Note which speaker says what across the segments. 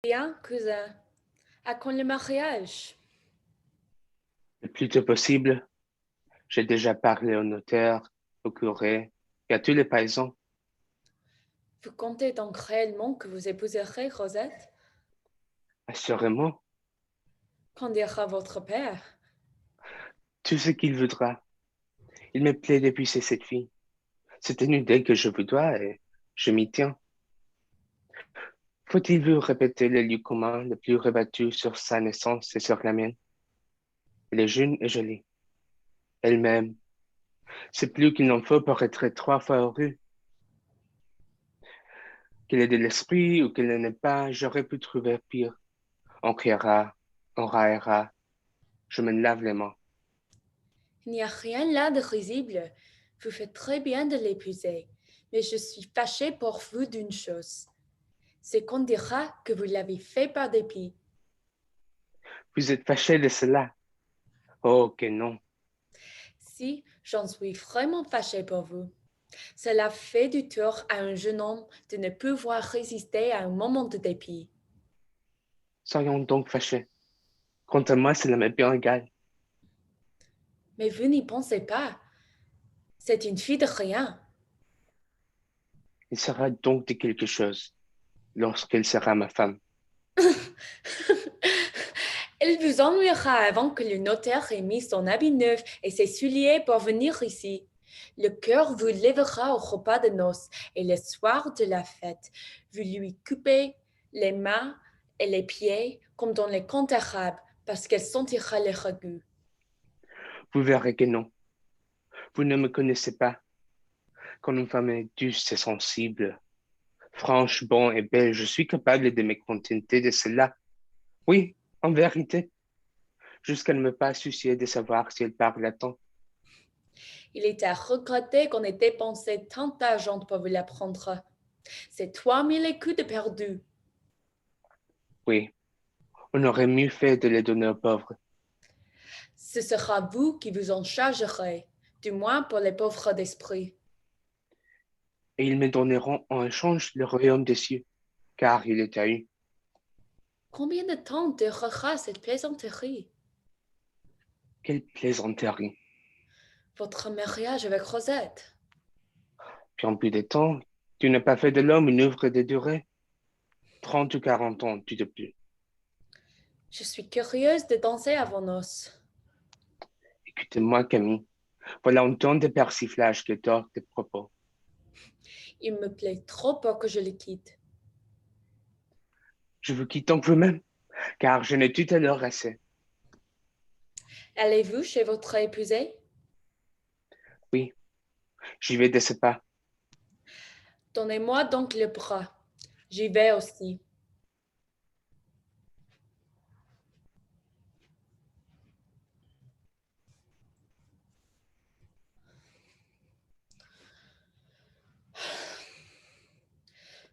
Speaker 1: Bien, cousin. À quand le mariage?
Speaker 2: Le plus tôt possible, j'ai déjà parlé au notaire, au curé et à tous les paysans.
Speaker 1: Vous comptez donc réellement que vous épouserez Rosette?
Speaker 2: Assurément,
Speaker 1: Qu'en dira votre père?
Speaker 2: tout ce qu'il voudra. Il me plaît depuis cette fille. C'est une idée que je vous dois et je m'y tiens. Faut-il vous répéter le lieu commun le plus rébattu sur sa naissance et sur la mienne? Elle est jeune et jolie. Elle-même, c'est plus qu'il n'en faut pour être 3 fois heureux. Qu'elle ait de l'esprit ou qu'elle n'en ait pas, j'aurais pu trouver pire. On criera, on raillera, je me lave les mains.
Speaker 1: Il n'y a rien là de risible. Vous faites très bien de l'épouser. Mais je suis fâchée pour vous d'une chose. C'est qu'on dira que vous l'avez fait par dépit.
Speaker 2: Vous êtes fâché de cela? Oh, que non.
Speaker 1: Si, j'en suis vraiment fâchée pour vous. Cela fait du tort à un jeune homme de ne pouvoir résister à un moment de dépit.
Speaker 2: Soyons donc fâchés. Quant à moi, cela m'est bien égal.
Speaker 1: Mais vous n'y pensez pas. C'est une fille de rien.
Speaker 2: Il sera donc de quelque chose lorsqu'elle sera ma femme.
Speaker 1: Elle vous ennuiera avant que le notaire ait mis son habit neuf et ses souliers pour venir ici. Le cœur vous lèvera au repas de noces et le soir de la fête, vous lui coupez les mains et les pieds comme dans les contes arabes parce qu'elle sentira les ragoûts.
Speaker 2: Vous verrez que non. Vous ne me connaissez pas. Quand une femme est douce et sensible, franche, bonne et belle, je suis capable de me contenter de cela. Oui, en vérité, jusqu'à ne me pas soucier de savoir si elle parle à temps.
Speaker 1: Il est à regretter qu'on ait dépensé tant d'argent pour vous l'apprendre. C'est 3 000 écus de perdu.
Speaker 2: Oui, on aurait mieux fait de les donner aux pauvres.
Speaker 1: Ce sera vous qui vous en chargerez, du moins pour les pauvres d'esprit.
Speaker 2: Et ils me donneront en échange le royaume des cieux, car il est à eux.
Speaker 1: Combien de temps durera cette plaisanterie?
Speaker 2: Quelle plaisanterie.
Speaker 1: Votre mariage avec Rosette?
Speaker 2: Puis en plus de temps, tu n'as pas fait de l'homme une œuvre de durée. 30 ou 40 ans, tout de plus.
Speaker 1: Je suis curieuse de danser à vos noces.
Speaker 2: Écoutez-moi, Camille. Voilà un ton de persiflage que tord tes propos.
Speaker 1: Il me plaît trop pour que je le quitte.
Speaker 2: Je vous quitte donc vous-même, car je n'ai tout à l'heure assez.
Speaker 1: Allez-vous chez votre épousée?
Speaker 2: Oui, j'y vais de ce pas.
Speaker 1: Donnez-moi donc le bras. J'y vais aussi.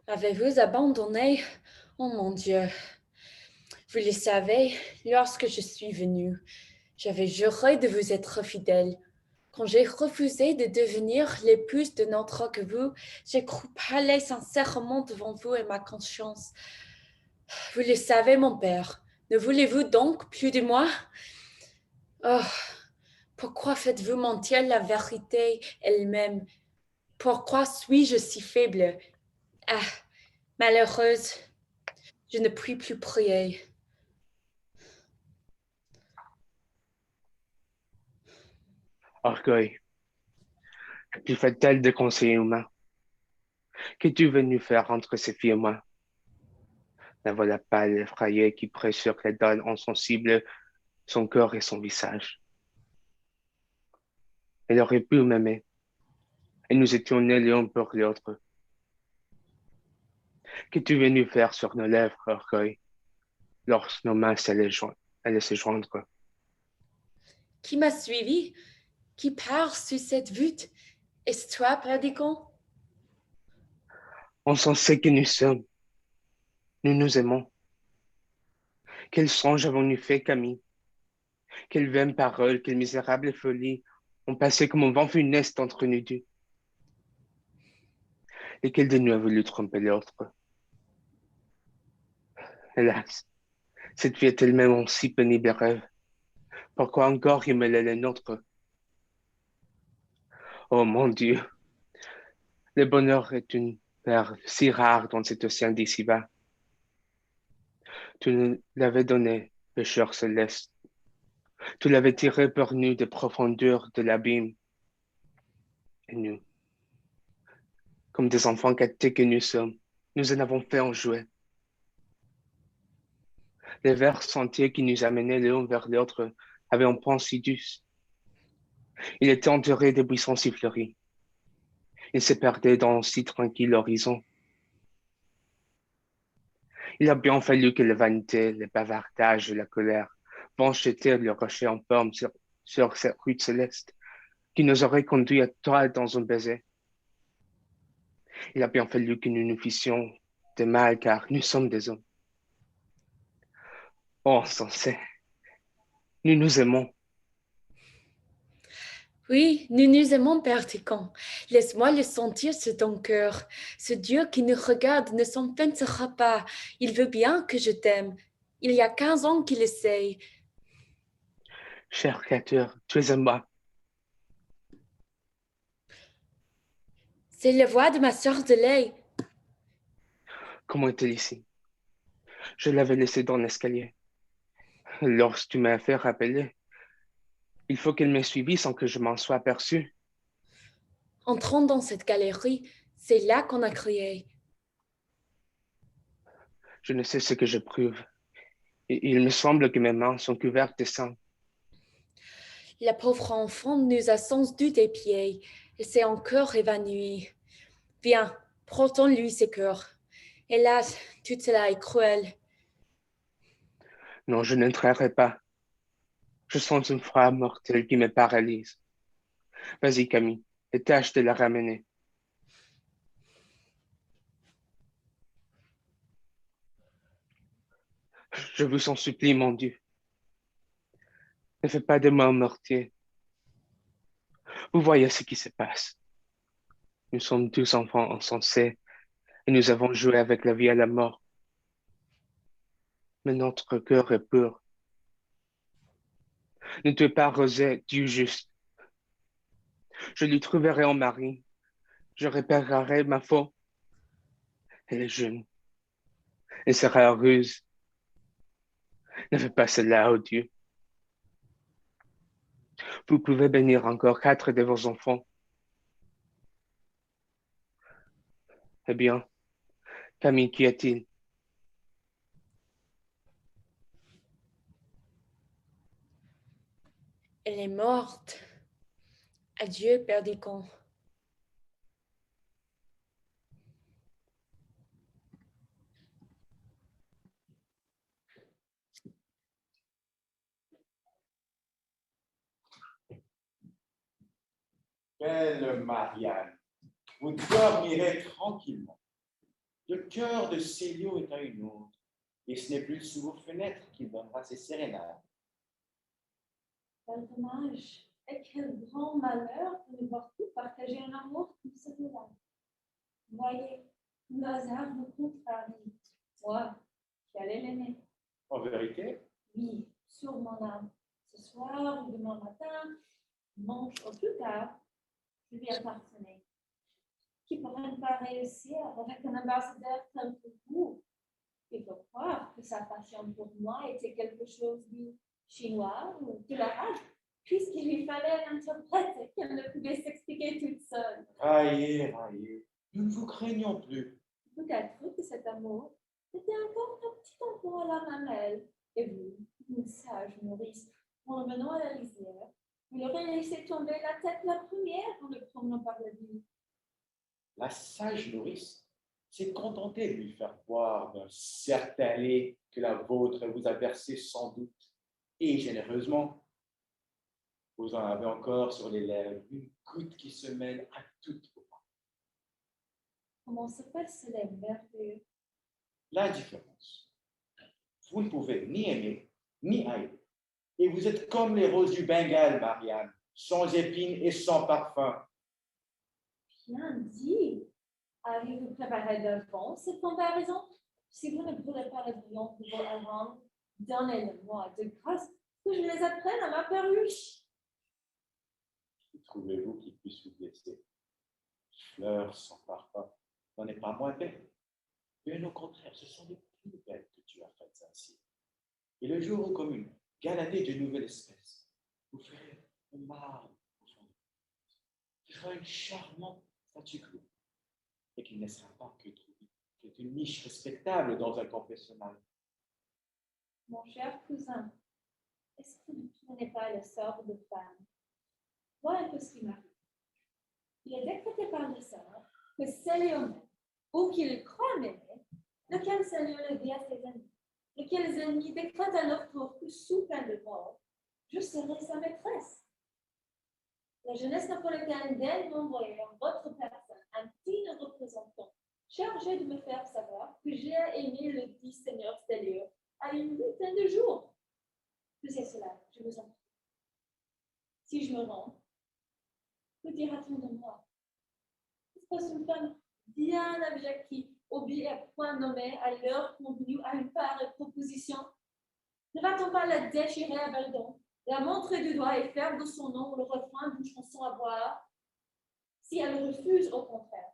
Speaker 1: Avez-vous abandonné? Oh mon Dieu. Vous le savez, lorsque je suis venue, j'avais juré de vous être fidèle. Quand j'ai refusé de devenir l'épouse de notre que vous, j'ai cru parler sincèrement devant vous et ma conscience. Vous le savez, mon père. Ne voulez-vous donc plus de moi? Oh, pourquoi faites-vous mentir la vérité elle-même? Pourquoi suis-je si faible? Ah, malheureuse, je ne puis plus prier.
Speaker 2: Orgueil, le plus fatal des conseils humains. Qu'es-tu venu faire entre ces filles et moi? La voilà pâle, effrayée, qui presse sur les dents insensibles son corps et son visage. Elle aurait pu m'aimer, et nous étions nés l'un pour l'autre. Qu'es-tu venu faire sur nos lèvres, orgueil, lorsque nos mains allaient se joindre?
Speaker 1: Qui m'a suivi? Qui part sur cette voûte? Est-ce toi, Perdicon?
Speaker 2: On s'en sait que nous sommes, nous nous aimons. Quel songe avons-nous fait, Camille? Quelle vaine parole, quelle misérable folie ont passé comme un vent funeste entre nous deux. Lequel de nous a voulu tromper l'autre? Hélas, cette vie est elle-même un si pénible rêve. Pourquoi encore y mêler les nôtres? Oh mon Dieu, le bonheur est une perle si rare dans cet océan d'ici-bas. Tu nous l'avais donné, pécheur céleste. Tu l'avais tiré par nous des profondeurs de l'abîme. Et nous, comme des enfants gâtés que nous sommes, nous en avons fait un jouet. Les verts sentiers qui nous amenaient l'un vers l'autre avaient un point si douce. Il était entouré de buissons si fleuris. Il se perdait dans un si tranquille horizon. Il a bien fallu que la vanité, le bavardage et la colère vont jeter le rocher en forme sur cette route céleste qui nous aurait conduits à toi dans un baiser. Il a bien fallu que nous nous fissions de mal car nous sommes des hommes. Oh, insensé, nous nous aimons.
Speaker 1: Oui, nous nous aimons, Père Tican. Laisse-moi le sentir sur ton cœur. Ce Dieu qui nous regarde ne s'en pensera pas. Il veut bien que je t'aime. Il y a 15 ans qu'il essaye.
Speaker 2: Cher créature, tu es à moi.
Speaker 1: C'est la voix de ma sœur de lait.
Speaker 2: Comment est-elle ici? Je l'avais laissée dans l'escalier. Lorsque tu m'as fait rappeler, il faut qu'elle m'ait suivi sans que je m'en sois aperçu.
Speaker 1: Entrons dans cette galerie. C'est là qu'on a crié.
Speaker 2: Je ne sais ce que je prouve. Et il me semble que mes mains sont couvertes de sang.
Speaker 1: La pauvre enfant nous a sans doute des pieds. Elle s'est encore évanouie. Viens, prêtons-lui ses cœurs. Hélas, tout cela est cruel.
Speaker 2: Non, je n'entrerai pas. Je sens une froid mortel qui me paralyse. Vas-y, Camille, et tâche de la ramener. Je vous en supplie, mon Dieu. Ne faites pas de moi un mortier. Vous voyez ce qui se passe. Nous sommes tous enfants insensés et nous avons joué avec la vie et la mort. Mais notre cœur est pur. Ne tuez pas Rosée, Dieu juste. Je lui trouverai un mari. Je réparerai ma faute. Elle est jeune. Elle sera heureuse. Ne faites pas cela, oh Dieu. Vous pouvez bénir encore 4 de vos enfants. Eh bien, Camille, qu'y a-t-il?
Speaker 1: Elle est morte. Adieu, Père Dicon.
Speaker 3: Belle Marianne, vous dormirez tranquillement. Le cœur de Célio est à une autre, et ce n'est plus sous vos fenêtres qu'il donnera ses sérénades.
Speaker 4: Quel dommage et quel grand malheur de ne voir plus partager un amour comme celui-là. Voyez, le hasard nous contrarie. Moi, qui allais l'aimer.
Speaker 3: En vérité,
Speaker 4: Oui, sur mon âme. Ce soir ou demain matin, dimanche au plus tard, je lui appartenais. Qui pourrait ne pas réussir avec un ambassadeur tel que vous? Il faut croire que sa passion pour moi était quelque chose de chinois ou de l'arabe, puisqu'il lui fallait l'interprète et qu'elle ne pouvait s'expliquer toute seule.
Speaker 3: raillez, raillez, nous ne vous craignons plus.
Speaker 4: Peut-être que cet amour était encore un petit enfant à la mamelle, et vous, une sage nourrice, en le menant à la lisière, vous l'aurez laissé tomber la tête la première en le promenant par la vie.
Speaker 3: La sage nourrice s'est contentée de lui faire boire d'un certain lait que la vôtre vous a versé sans doute, et généreusement. Vous en avez encore sur les lèvres une goutte qui se mêle à toutes vos mains.
Speaker 4: Comment s'appelle ce lait merveilleux?
Speaker 3: L'indifférence. Vous ne pouvez ni aimer, ni haïr. Et vous êtes comme les roses du Bengale, Marianne, sans épines et sans parfum.
Speaker 4: Bien dit. Avez-vous préparé d'avance cette comparaison? Si vous ne voulez pas le bouillon de vos aromes, donnez-le-moi de grâce que je les apprenne à ma perruche.
Speaker 3: Qui trouvez-vous qui puisse vous blesser? Fleurs sans parfum n'en est pas moins belle. Bien au contraire, ce sont les plus belles que tu as faites ainsi. Et le jour où, comme une galanée de nouvelles espèces, vous ferez un marbre au fond de vous, qui fera une charmante statue clou, et qui ne sera pas que une niche respectable dans un confessionnal.
Speaker 4: Mon cher cousin, est-ce que tout n'est pas le sort de femme? Voilà un peu ce qui m'arrive. Il est décrété par le sort que Céléomène, ou qu'il croit m'aimer, lequel Célio le dit à ses ennemis, et que les ennemis décrètent à leur tour que sous peine de mort, je serai sa maîtresse. La jeunesse napolitaine daigne m'envoyer en votre personne un digne représentant chargé de me faire savoir que j'ai aimé le dit Seigneur Célio à une vingtaine de jours. Que c'est cela, je vous en prie. Si je me rends, que dira-t-on de moi? Est-ce une femme bien abjecte qui obéit à point nommé à l'heure convenue à une pareille proposition? Ne va-t-on pas la déchirer à Baldon, la montrer du doigt et faire de son nom le refrain d'une chanson à boire? Si elle refuse au contraire,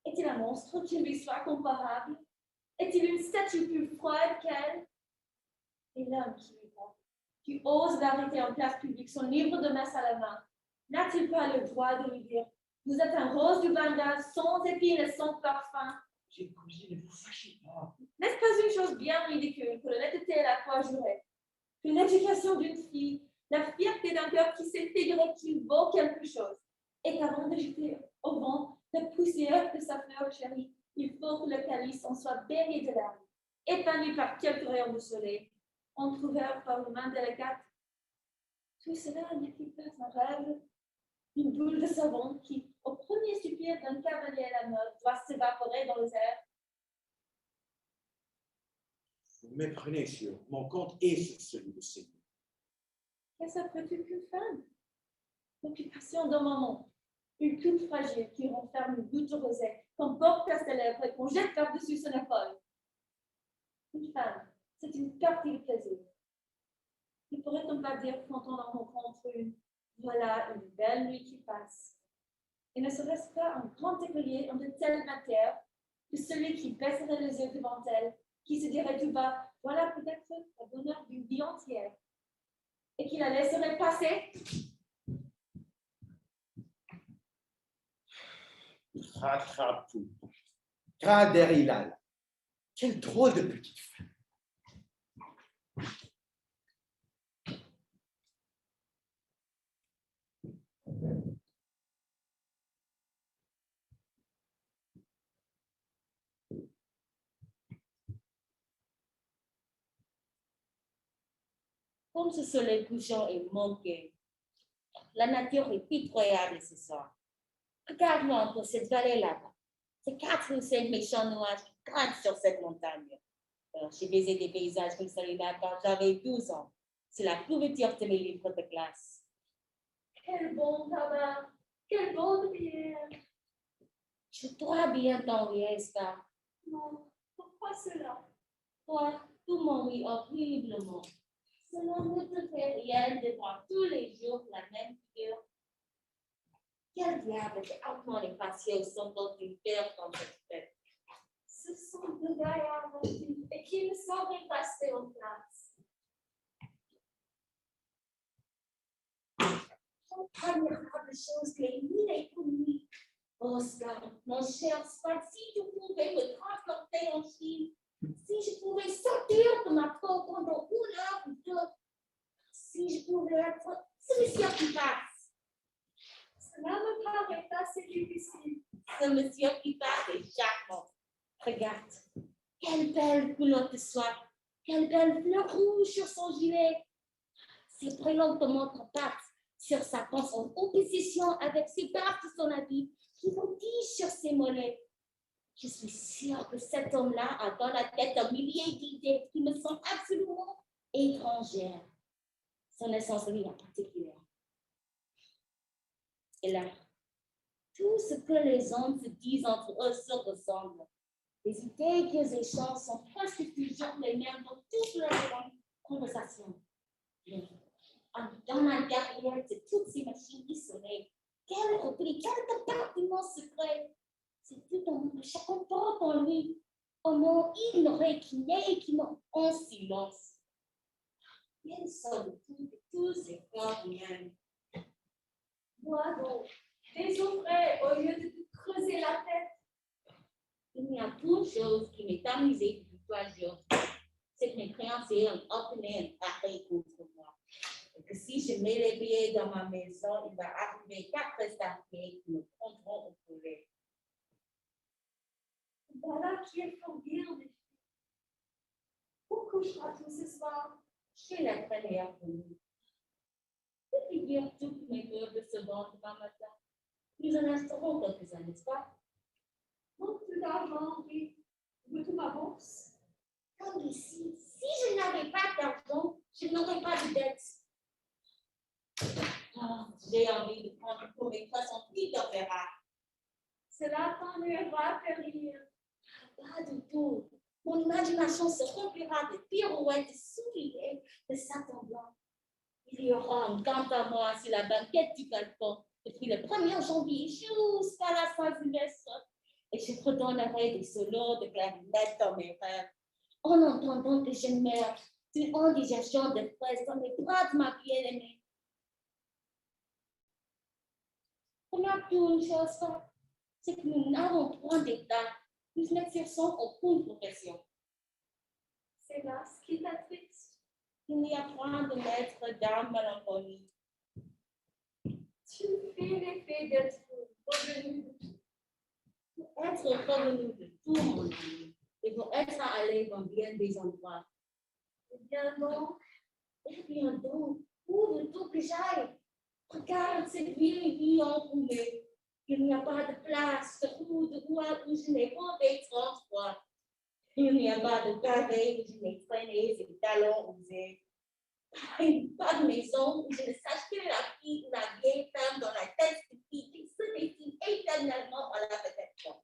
Speaker 4: est-il un monstre qui lui soit comparable? Est-il une statue plus froide qu'elle? Et l'homme qui lui parle, qui ose l'arrêter en place publique, son livre de messe à la main, n'a-t-il pas le droit de lui dire: vous êtes un rose du Bengale sans épines et sans parfum?
Speaker 3: J'ai cousine, ne vous fâchez pas.
Speaker 4: N'est-ce pas une chose bien ridicule que l'honnêteté et la foi jurée, que l'éducation d'une fille, la fierté d'un cœur qui s'est figuré qu'il vaut quelque chose, et qu'avant de jeter au vent la poussière de sa fleur chérie, il faut que le calice en soit baigné de larmes, épanoui par quelques rayons de soleil, entrouvert par une main délicate? Tout cela n'est-il pas un rêve? Une boule de savon qui, au premier soupir d'un cavalier à la mode, doit s'évaporer dans les airs?
Speaker 3: Vous me méprenez sur mon compte et sur celui de Seigneur.
Speaker 4: Qu'est-ce après tout qu'une femme? L'occupation d'un moment, une coupe fragile qui renferme une goutte de rosée qu'on porte à ses lèvres et qu'on jette par-dessus son épaule. Une femme, c'est une partie de plaisir. Ne pourrait-on pas dire quand on en rencontre une, voilà une belle nuit qui passe? Et ne serait-ce pas un grand écolier en de telles matières que celui qui baisserait les yeux devant elle, qui se dirait tout bas: voilà peut-être le bonheur d'une vie entière, et qui la laisserait passer?
Speaker 3: Rattrapou. Graderilal. Quelle drôle de petite femme.
Speaker 5: Comme ce soleil couchant est manqué, la nature est pitoyable ce soir. Regarde-moi encore cette vallée là-bas. C'est 4 ou 5 méchants nuages qui grimpent sur cette montagne. J'ai baisé des paysages comme celui-là quand j'avais 12 ans. C'est la pourriture de mes livres de classe.
Speaker 4: Quel bon tabac, quel beau bière.
Speaker 5: Je dois bien t'envier, Star.
Speaker 4: Non, pourquoi cela?
Speaker 5: Toi, tout m'ennuie horriblement. Cela ne te fait rien de voir tous les jours la même figure. Quel diable de hautement les patients sont dans une paire comme cette fête?
Speaker 4: Ce sont de gaillards inventifs et qui ne sauraient rester en place.
Speaker 5: Admirable chose que les mille et une nuits. Oh, Scar, mon cher Spike, si tu pouvais me transporter en Chine, si je pouvais sortir de ma peau pendant 1 heure ou 2, si je pouvais être celui-ci qui passe.
Speaker 4: Cela me paraît assez difficile.
Speaker 5: Ce monsieur qui passe est Jacques. Regarde, quelle belle culotte de soie, quelle belle fleur rouge sur son gilet. Ses brillantes montrepattes sur sa panse en opposition avec ses barres de son habit qui voltigent sur ses mollets. Je suis sûre que cet homme-là a dans la tête un millier d'idées qui me sont absolument étrangères. Son essence de vie en particulier. Et là, tout ce que les hommes se disent entre eux se ressemble. Les idées qu'ils échangent sont presque toujours les mêmes dans toutes leurs conversations. Dans l'intérieur de toutes ces machines qui sonnaient, quel repli, quel compartiment secret. C'est tout un monde, chacun porte en lui un mot ignoré qui naît et qui meurt en silence. Quelle solitude de tous ces corps humains.
Speaker 4: Moi donc, désouvrais au lieu de te creuser la tête.
Speaker 5: Il y a qu'une chose qui m'est amusée depuis 3 jours, c'est que mes créanciers ont obtenu un arrêt contre moi. Et que si je mets les billets dans ma maison, il va arriver 4 prestataires qui me prendront au poulet.
Speaker 4: Voilà qui est fort bien, en effet. Où couchera-t-on ce soir?
Speaker 5: Chez la première venue. Depuis hier, toutes mes meubles se vendent demain matin. Nous en instaurons quelques-uns, n'est-ce pas?
Speaker 4: Manque d'argent, oui. Veux-tu ma bourse?
Speaker 5: Comme ici, si je n'avais pas d'argent, je n'aurais pas de dette. J'ai envie de prendre pour mes 60 000 d'opéra.
Speaker 4: Cela t'ennuiera à périr.
Speaker 5: Pas du tout. Mon imagination se remplira de pirouettes, de souliers, de satin blanc. Il y aura un cantamore sur la banquette du balcon depuis le 1er janvier jusqu'à la Saint-Sylvestre. Et je redonnerai des solos de clarinette dans mes rêves, en entendant que je meurs d'une indigestion de fraises dans les bras de ma bien-aimée. Remarque une chose, c'est que nous n'avons point d'état, nous n'exerçons aucune profession.
Speaker 4: C'est là ce qui t'attriste.
Speaker 5: Il n'y a point de maître d'âme mélancolie.
Speaker 4: Tu fais l'effet d'être revenu de tout.
Speaker 5: Pour être revenu de tout mon ami, et pour être allé dans bien des endroits.
Speaker 4: Eh bien donc,
Speaker 5: Où veux-tu que j'aille? Regarde cette vieille enroulée. Il n'y a pas de place, de route où je n'ai pas des 30 fois. Il n'y a pas de pavé où je n'ai traîné ses talons usés. Pas de maison où je ne sache que la fille ou la vieille femme dans la tête qui se dessine éternellement à la réflexion.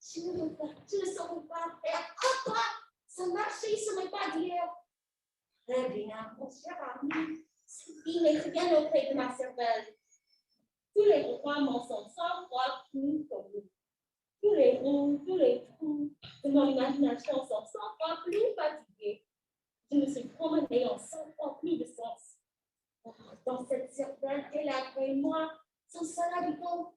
Speaker 5: Je ne saurais pas faire comme toi, sans marcher sur mes pas d'hier. Très bien, mon cher ami, il n'est rien auprès de ma cervelle. Tous les recoins m'en sont 100 fois plus comme vous. Tous les roues, tous les trous de mon imagination sont 100 fois plus fatigués. Je me suis promenée en 100 fois plus de sens. Dans cette cervelle, elle a après moi, son seul habitant.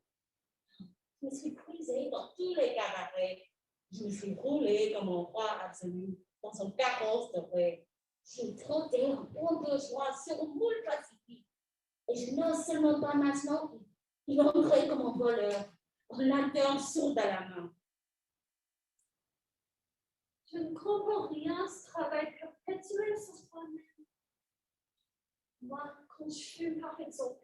Speaker 5: Je me suis brisée dans tous les cabarets. Je me suis roulée comme un roi absolu dans son carrosse doré. J'ai trotté en bon bourgeois sur une moule pacifique. Et je n'ose seulement pas maintenant, il entrait comme un voleur, en lanterne sourde à la main.
Speaker 4: je ne comprends rien à ce travail perpétuel sur soi-même. Moi, quand je fume, par exemple,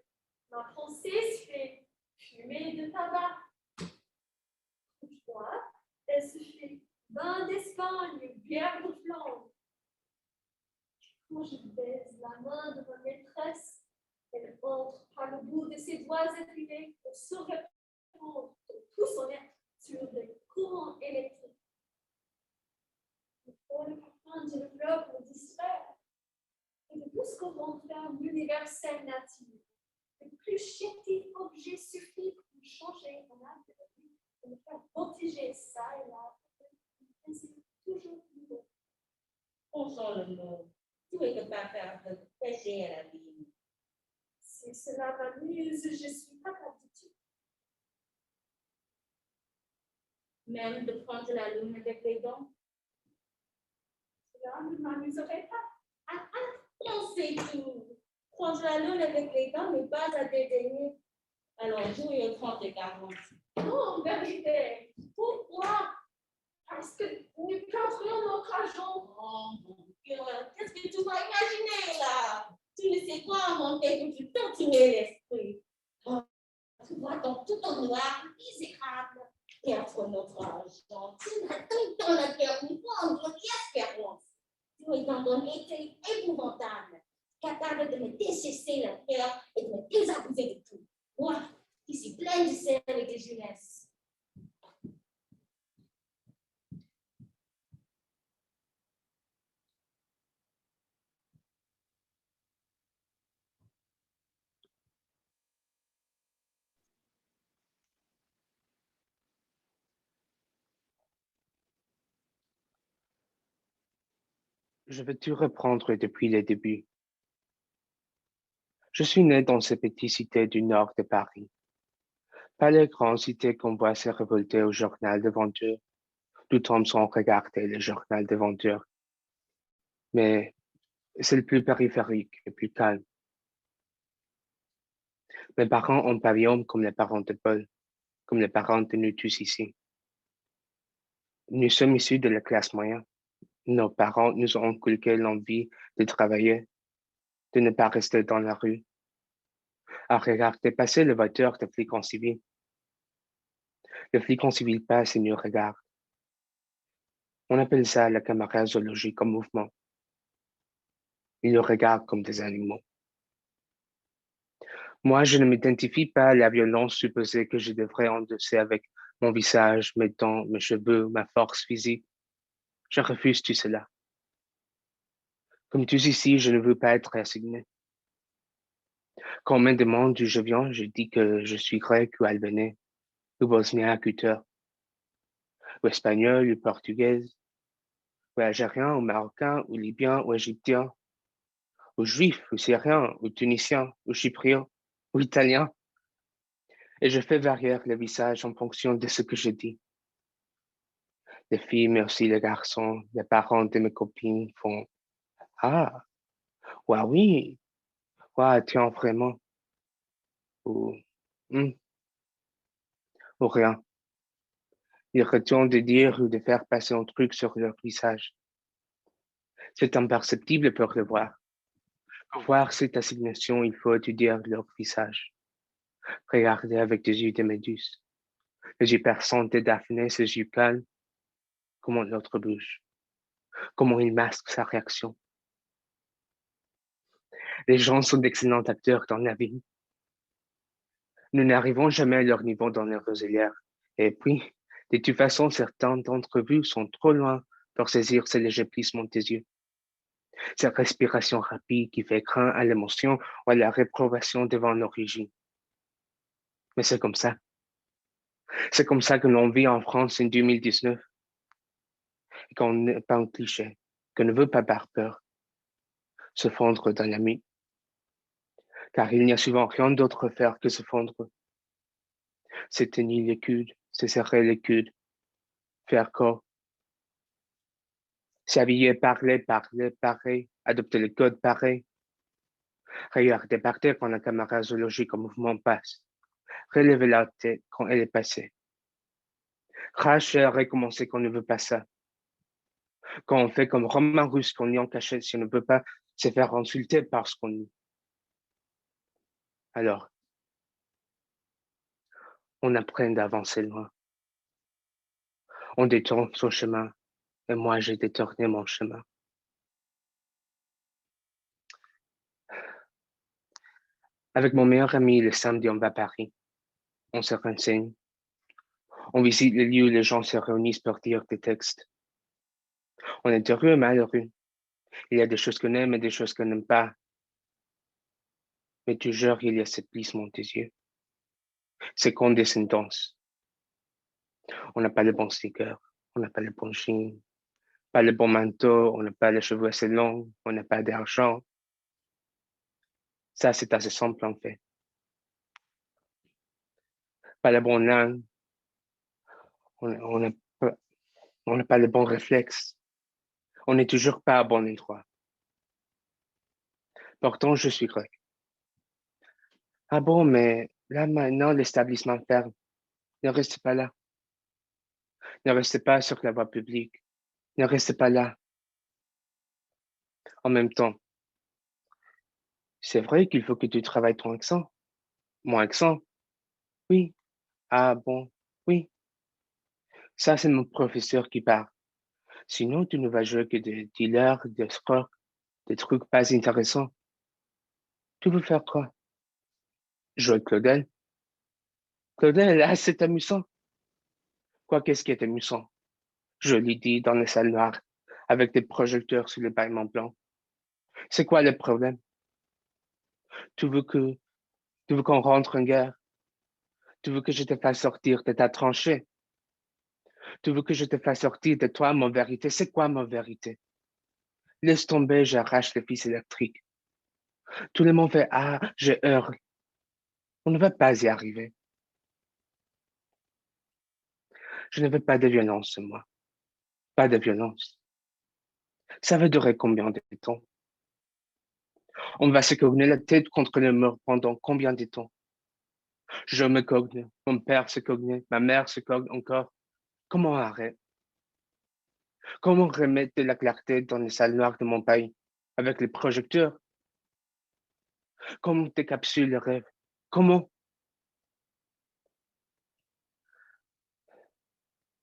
Speaker 4: ma pensée se fait fumer de tabac. Quand je bois, elle se fait vin d'Espagne, bière de Flandre. Quand je baise la main de ma maîtresse, elle entre par le bout de ses doigts épilés pour se répandre de tout son être sur des courants électriques. Il faut le parfum d'une fleur pour distraire. Et de tout ce qu'on renferme l'universel nature. Le plus chétif objet suffit pour changer mon âme de vie, pour me faire protéger ça et là, un plaisir toujours plus beau.
Speaker 5: Bonjour le mot. Tout est capable de pêcher à la vie.
Speaker 4: Si cela m'amuse, je suis capable de tout.
Speaker 5: Même de prendre la lune avec les dents.
Speaker 4: Cela ne m'amuserait pas.
Speaker 5: Pensez tout. Prendre la lune avec les dents n'est pas à dédaigner. Alors, jouez au 30 et 40.
Speaker 4: Non, en vérité. Pourquoi? Parce que nous perdrions notre argent.
Speaker 5: Oh mon Dieu, qu'est-ce que tu vas imaginer là? Tu ne sais quoi inventer pour te torturer l'esprit. Oh, tu vois dans tout en noir, misérable. Perdre notre argent. Tu n'as dans la terre ni prendre ni espérance. Tu es dans un état épouvantable, capable de me déchasser la peur et de me désabusé de tout. Moi, qui suis pleine de sel et de jeunesse.
Speaker 2: Je vais tout reprendre depuis le début. Je suis né dans ces petites cités du nord de Paris. Pas les grandes cités qu'on voit se révolter au journal devant eux, tout en sans regarder le journal devant eux. Mais c'est le plus périphérique et plus calme. Mes parents ont pavillon comme les parents de Paul, comme les parents de nous tous ici. Nous sommes issus de la classe moyenne. Nos parents nous ont inculqué l'envie de travailler, de ne pas rester dans la rue, à regarder passer le voiture de flic en civil. Le flic en civil passe et nous regarde. On appelle ça la caméra zoologique en mouvement. Il nous regarde comme des animaux. Moi, je ne m'identifie pas à la violence supposée que je devrais endosser avec mon visage, mes dents, mes cheveux, ma force physique. Je refuse tout cela. Comme tous ici, je ne veux pas être assigné. Quand on me demande d'où je viens, je dis que je suis grec ou albanais, ou bosnien cuteur, ou espagnol, ou portugais, ou algérien, ou marocain, ou libyen, ou égyptien, ou juif, ou syrien, ou tunisien, ou chyprien, ou italien. Et je fais varier le visage en fonction de ce que je dis. Les filles, mais aussi les garçons, les parents de mes copines font « Ah, ouais, oui, ouais, tiens, vraiment. » ou « ou rien. Ils retournent de dire ou de faire passer un truc sur leur visage. C'est imperceptible pour le voir. Pour voir cette assignation, il faut étudier leur visage. Regarder avec des yeux de méduse. Les yeux perçants de Daphné, ses yeux calmes. Comment l'autre bouge. Comment il masque sa réaction. Les gens sont d'excellents acteurs dans la vie. Nous n'arrivons jamais à leur niveau dans les roselières. Et puis, de toute façon, certains d'entre vous sont trop loin pour saisir ces légers plissements des yeux. Cette respiration rapide qui fait craindre à l'émotion ou à la réprobation devant l'origine. Mais c'est comme ça. C'est comme ça que l'on vit en France en 2019. Et qu'on n'est pas un cliché, qu'on ne veut pas par peur se fondre dans la nuit. Car il n'y a souvent rien d'autre à faire que se fondre. C'est tenir les coudes, se serrer les coudes, faire corps. S'habiller, parler, pareil, adopter le code pareil. Regarder par terre quand la caméra zoologique en mouvement passe. Relever la tête quand elle est passée. Racher, recommencer quand on ne veut pas ça. Quand on fait comme Romain Russe, qu'on est en cachette si on ne peut pas se faire insulter parce qu'on est. Alors, on apprend d'avancer loin. On détourne son chemin et moi j'ai détourné mon chemin. Avec mon meilleur ami, le samedi, on va à Paris. On se renseigne. On visite les lieux où les gens se réunissent pour dire des textes. On est heureux et malheureux. Il y a des choses qu'on aime et des choses qu'on n'aime pas. Mais toujours, il y a ce plissement des yeux. C'est condescendance. On n'a pas le bon sneaker, on n'a pas le bon jean, pas le bon manteau, on n'a pas les cheveux assez longs, on n'a pas d'argent. Ça, c'est assez simple en fait. Pas la bonne langue, on n'a pas le bon réflexe. On n'est toujours pas à bon endroit. Pourtant, je suis grec. Ah bon, mais là maintenant, l'établissement ferme. Ne restez pas là. Ne restez pas sur la voie publique. Ne restez pas là. En même temps, c'est vrai qu'il faut que tu travailles ton accent. Mon accent? Oui. Ah bon? Oui. Ça, c'est mon professeur qui parle. Sinon, tu ne vas jouer que des dealers, des scores, des trucs pas intéressants. Tu veux faire quoi? Jouer Claudel? Claudel, là, c'est amusant. Quoi, qu'est-ce qui est amusant? Je lui dis dans les salles noires, avec des projecteurs sur les bâtiments blancs. C'est quoi le problème? Tu veux qu'on rentre en guerre? Tu veux que je te fasse sortir de ta tranchée? Tu veux que je te fasse sortir de toi, ma vérité? C'est quoi ma vérité? Laisse tomber, j'arrache le fils électrique. Tout le monde fait « Ah, je hurle. » On ne va pas y arriver. Je ne veux pas de violence, moi. Pas de violence. Ça va durer combien de temps? On va se cogner la tête contre le mur pendant combien de temps? Je me cogne, mon père se cogne, ma mère se cogne encore. Comment arrêter? Comment remettre de la clarté dans les salles noires de mon pays avec les projecteurs? Comment décapsuler le rêve? Comment?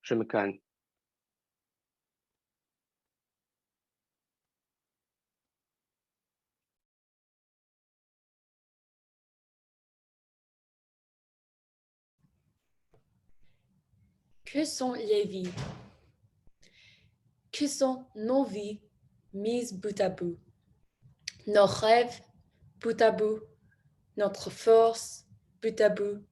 Speaker 2: Je me calme.
Speaker 1: Que sont les vies? Que sont nos vies mises bout à bout? Nos rêves bout à bout, notre force bout à bout,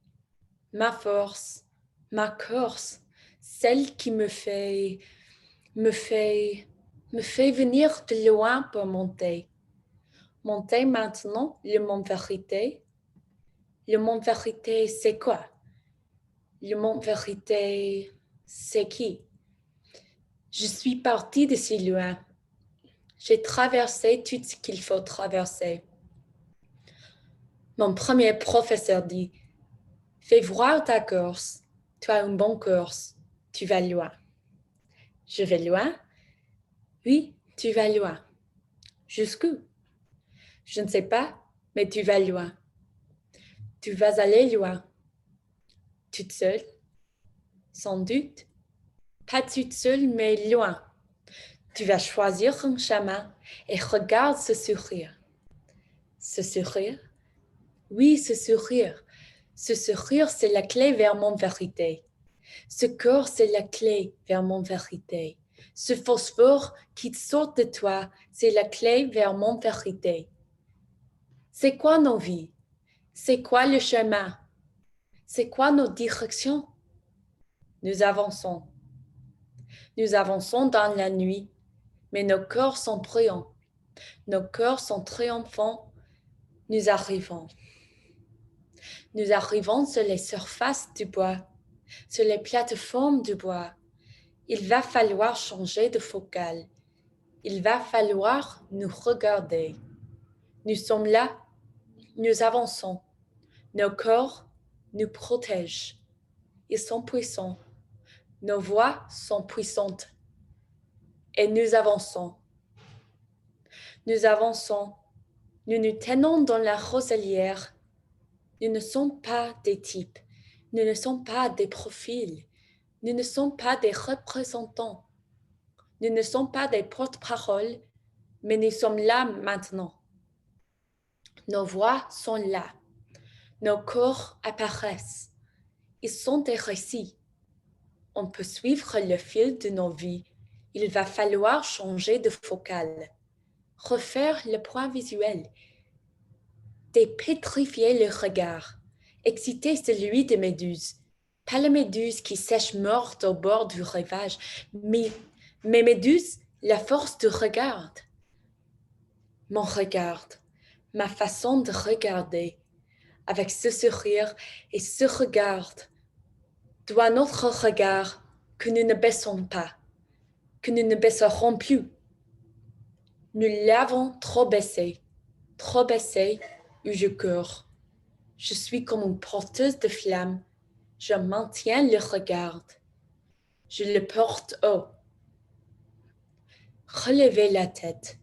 Speaker 1: ma force, ma Corse, celle qui me fait venir de loin pour monter. Monter maintenant le mont vérité. Le mont vérité, c'est quoi? Le mont vérité, c'est qui? Je suis partie de si loin. J'ai traversé tout ce qu'il faut traverser. Mon premier professeur dit, fais voir ta Corse. Tu as une bonne Corse. Tu vas loin. Je vais loin? Oui, tu vas loin. Jusqu'où? Je ne sais pas, mais tu vas loin. Tu vas aller loin. Toute seule? Sans doute. Pas toute seule, mais loin. Tu vas choisir un chemin et regarde ce sourire. Ce sourire? Oui, ce sourire. Ce sourire, c'est la clé vers mon vérité. Ce corps, c'est la clé vers mon vérité. Ce phosphore qui sort de toi, c'est la clé vers mon vérité. C'est quoi nos vies? C'est quoi le chemin? C'est quoi nos directions? Nous avançons. Nous avançons dans la nuit, mais nos cœurs sont brillants. Nos cœurs sont triomphants. Nous arrivons. Nous arrivons sur les surfaces du bois, sur les plateformes du bois. Il va falloir changer de focale. Il va falloir nous regarder. Nous sommes là, nous avançons. Nos corps nous protègent. Ils sont puissants. Nos voix sont puissantes. Et nous avançons. Nous avançons. Nous nous tenons dans la roselière. Nous ne sommes pas des types. Nous ne sommes pas des profils. Nous ne sommes pas des représentants. Nous ne sommes pas des porte-paroles, mais nous sommes là maintenant. Nos voix sont là. Nos corps apparaissent. Ils sont des récits. On peut suivre le fil de nos vies. Il va falloir changer de focale, refaire le point visuel, dépétrifier le regard, exciter celui de méduse. Pas la méduse qui sèche morte au bord du rivage, mais méduse, la force du regard. Mon regard, ma façon de regarder, avec ce sourire et ce regard, doit notre regard que nous ne baissons pas, que nous ne baisserons plus. Nous l'avons trop baissé, où je cours. Je suis comme une porteuse de flammes. Je maintiens le regard. Je le porte haut. Relevez la tête.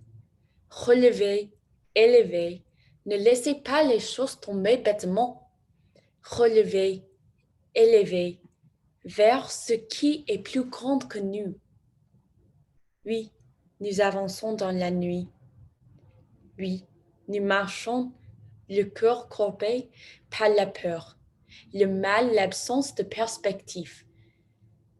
Speaker 1: Relevez, élevez. Ne laissez pas les choses tomber bêtement. Relevez, élevez, vers ce qui est plus grand que nous. Oui, nous avançons dans la nuit. Oui, nous marchons, le cœur courbé par la peur, le mal, l'absence de perspective,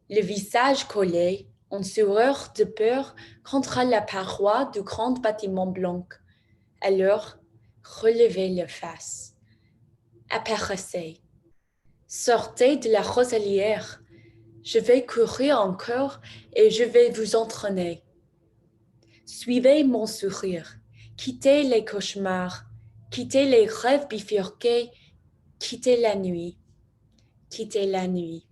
Speaker 1: le visage collé en sueur de peur contre la paroi du grand bâtiment blanc. Alors, relevez la face. Apparaissez. Sortez de la roselière. Je vais courir encore et je vais vous entraîner. Suivez mon sourire. Quittez les cauchemars. Quittez les rêves bifurqués. Quittez la nuit. Quittez la nuit.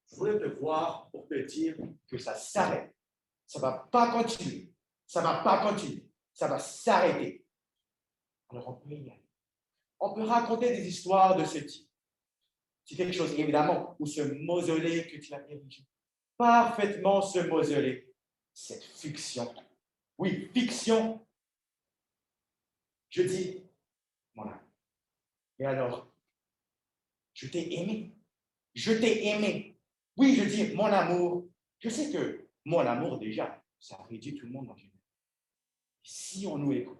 Speaker 3: Je voulais te voir pour te dire que ça s'arrête. Ça ne va pas continuer. Ça ne va pas continuer. Ça va s'arrêter. Alors on peut y aller. On peut raconter des histoires de ce type. C'est quelque chose, évidemment, où ce mausolée que tu as érigé, parfaitement ce mausolée, cette fiction. Oui, fiction. Je dis, mon ami. Et alors, je t'ai aimé. Je t'ai aimé. Oui, je dis mon amour. Je sais que mon amour, déjà, ça réduit tout le monde en général. Si on nous écoute,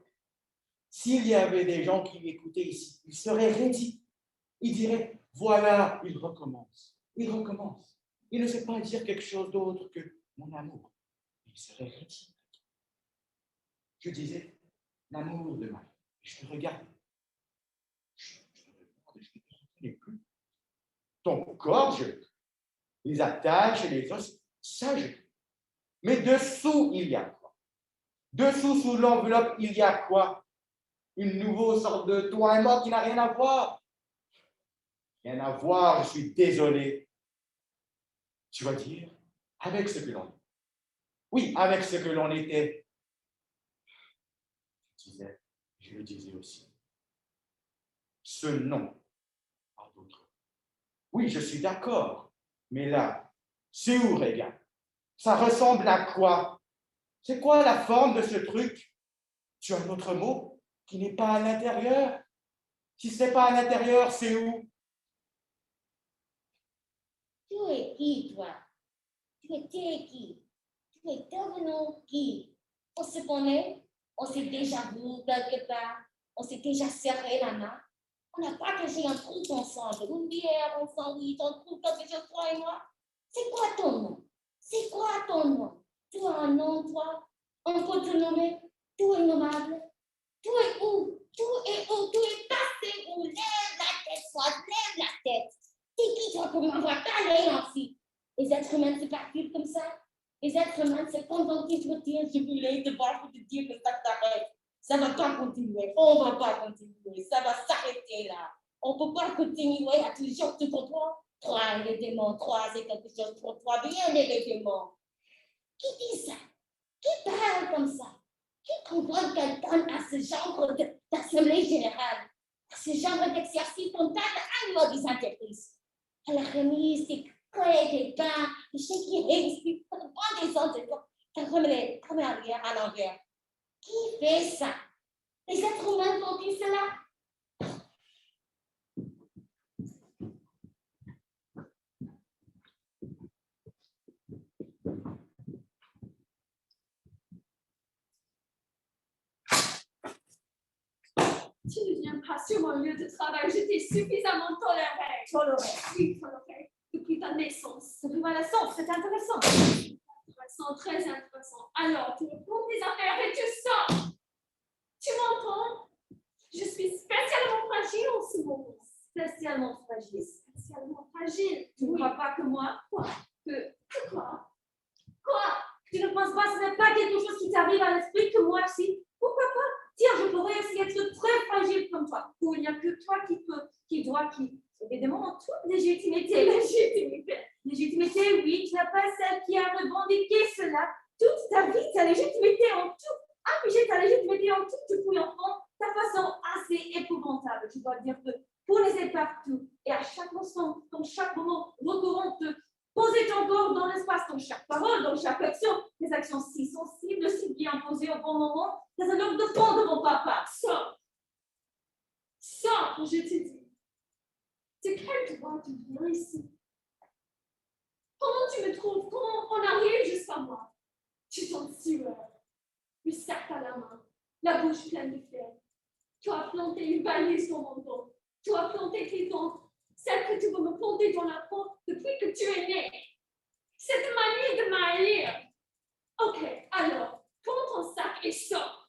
Speaker 3: s'il y avait des gens qui m'écoutaient ici, ils seraient rédits. Ils diraient, voilà, il recommence. Il recommence. Il ne sait pas dire quelque chose d'autre que mon amour. Il serait rédit. Je disais, l'amour de ma vie. Je te regarde. Je ne te reconnais plus. Ton corps, les attaches et les os, ça, mais dessous, il y a quoi? Dessous, sous l'enveloppe, il y a quoi? Une nouvelle sorte de toi et moi qui n'a rien à voir. Rien à voir, je suis désolé. Tu vas dire, avec ce que l'on est. Oui, avec ce que l'on était. Je le disais aussi. Ce nom à d'autres. Oui, je suis d'accord. Mais là, c'est où, regarde? Ça ressemble à quoi? C'est quoi la forme de ce truc? Tu as un autre mot qui n'est pas à l'intérieur? Si ce n'est pas à l'intérieur, c'est où?
Speaker 5: Tu es qui, toi? Tu étais qui? Tu es devenu qui? On se connaît? On s'est déjà vu quelque part? On s'est déjà serré la main? On n'a pas caché un truc ensemble, une bière ensemble, oui, un truc quelque chose, toi et moi? C'est quoi ton nom? C'est quoi ton nom? Tu as un nom, toi? On peut te nommer? Tu es nommable? Tu es où? Tu es où? Tu es passé où? Lève la tête, soit lève la tête. C'est qui toi pour m'avoir parlé ainsi? Les êtres humains se partent comme ça? Les êtres humains se contentent de te dire, je voulais te voir pour te dire que ça t'arrête. Ça ne va pas continuer. On ne va pas continuer. Ça va s'arrêter là. On ne peut pas continuer à toujours te comprendre. 3 et les démons, 3 c'est quelque chose pour 3, bien les démons. Qui dit ça? Qui parle comme ça? Qui comprend quelqu'un à ce genre d'assemblée générale, à ce genre d'exercice total annuel des entreprises? À la remise des clés, des bains, des chèques qui expliquent pas des autres, comme arrière, à l'envers. Qui fait ça? Les êtres humains font-ils cela?
Speaker 4: Tu ne viens pas sur mon lieu de travail, je t'ai suffisamment toléré. Toléré, oui, toléré. Depuis ta naissance. Depuis ma naissance, c'est intéressant. Intéressant, très intéressant. Alors, tu me prends tes affaires et tu sors. Tu m'entends? Je suis spécialement fragile en ce moment. Spécialement fragile. Spécialement fragile. Tu ne crois pas que moi? Quoi? Quoi? Quoi? Tu ne penses pas que ce n'est pas quelque chose qui t'arrive à l'esprit que moi aussi? Pourquoi pas? Tiens, je pourrais aussi être très fragile comme toi. Où il n'y a que toi qui évidemment, toute légitimité, oui, tu n'as pas celle qui a revendiqué cela. Toute ta vie, ta légitimité en tout. Afficher ta légitimité en tout depuis enfant, ta façon assez épouvantable. Je dois dire que pour les partout et à chaque instant, dans chaque moment, recourant de poser ton corps dans l'espace, dans chaque parole, dans chaque action, des actions si sensibles, si bien posées au bon moment, des allures de fond de mon papa. Sors, je te dis. C'est quel droit tu viens ici? Comment tu me trouves? Comment on arrive jusqu'à moi? Tu t'en sueur, le sac à la main, la bouche pleine de fer. Tu as planté une balise dans mon dos. Tu as planté tes dents, celle que tu veux me planter dans la peau depuis que tu es né. Cette manie de m'haïr. Ok, alors, prends ton sac et sors.